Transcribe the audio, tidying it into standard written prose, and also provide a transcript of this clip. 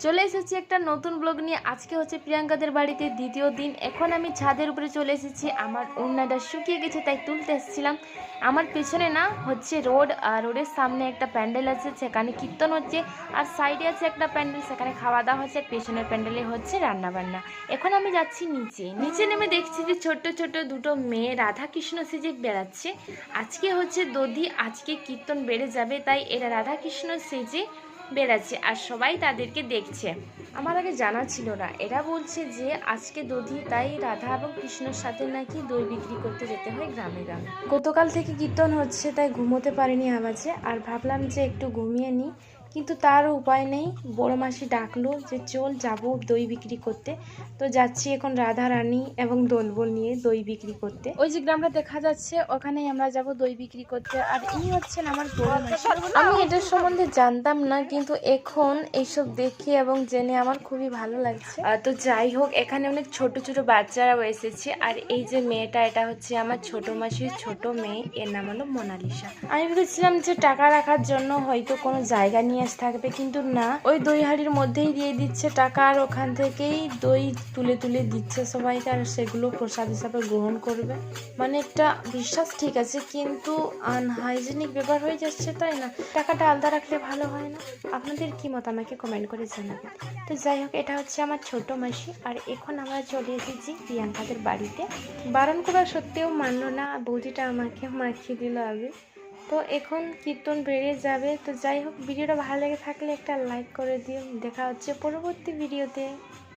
চলে এসেছি একটা নতুন ব্লগ নিয়ে। আজকে হচ্ছে প্রিয়াঙ্কাদের বাড়িতে দ্বিতীয় দিন। এখন আমি ছাদের উপরে চলে এসেছি। আমার ওড়নাটা শুকিয়ে গেছে তাই তুলতে এসেছিলাম। আমার পেছনে না হচ্ছে রোড, আর রোডের সামনে একটা প্যান্ডেল আছে, সেখানে কীর্তন হচ্ছে। আর সাইডে আছে একটা প্যান্ডেল, সেখানে খাওয়া দাওয়া হচ্ছে। পেছনের প্যান্ডেলে হচ্ছে রান্না বান্না। এখন আমি যাচ্ছি নিচে নেমে দেখছি যে ছোট্ট ছোট্ট দুটো মেয়ে রাধা কৃষ্ণ সেজে বেড়াচ্ছে। আজকে হচ্ছে দধি, আজকে কীর্তন বেড়ে যাবে তাই এরা রাধা কৃষ্ণ সেজে বেড়াচ্ছে আর সবাই তাদেরকে দেখছে। আমার আগে জানা ছিল না, এরা বলছে যে আজকে দধি, তাই রাধা এবং কৃষ্ণর সাথে নাকি দই বিক্রি করতে যেতে হয় গ্রামে গ্রামে। গতকাল থেকে কীর্তন হচ্ছে তাই ঘুমোতে পারিনি আওয়াজে, আর ভাবলাম যে একটু ঘুমিয়ে নিই, কিন্তু তারও উপায় নেই। বড় মাসি ডাকলো যে চল যাবো দই বিক্রি করতে। তো যাচ্ছি এখন রাধা রানী এবং দোলবল নিয়ে দই বিক্রি করতে। ওই যে গ্রামটা দেখা যাচ্ছে ওখানেই আমরা যাব দই বিক্রি করতে। আর ইনি হচ্ছেন আমার বড় মাসি। আমি এটার সম্বন্ধে জানতাম না, কিন্তু এখন এইসব দেখে এবং জেনে আমার খুবই ভালো লাগছে। তো যাই হোক, এখানে অনেক ছোট ছোট বাচ্চারাও এসেছে। আর এই যে মেয়েটা, এটা হচ্ছে আমার ছোট মাসির ছোট মেয়ে, এর নাম হলো মোনালিসা। আমি ভেবেছিলাম যে টাকা রাখার জন্য হয়তো কোনো জায়গা নিয়ে আসতে থাকবে, কিন্তু না, ওই দই হাঁড়ির মধ্যেই দিয়ে দিচ্ছে টাকা, আর ওখান থেকেই দই তুলে তুলে দিচ্ছে সবাইকে, আর সেগুলো প্রসাদ হিসাবে গ্রহণ করবে। মানে একটা বিশ্বাস ঠিক আছে, কিন্তু আনহাইজেনিক ব্যাপার হয়ে যাচ্ছে, তাই না? টাকাটা আলাদা রাখলে ভালো হয় না? আপনাদের কি মত আমাকে কমেন্ট করে জানাবেন। তো যাই হোক, এটা হচ্ছে আমার ছোট মাসি। আর এখন আমরা চলে এসেছি প্রিয়াঙ্কাদের বাড়িতে। বারণ করা সত্ত্বেও মানলো না, বৌদিটা আমাকে মাখিয়ে দিল আগে। তো এখন কীর্তন বেড়ে যাবে। তো যাই হোক, ভিডিওটা ভালো লেগে থাকলে একটা লাইক করে দিও। দেখা হচ্ছে পরবর্তী ভিডিওতে।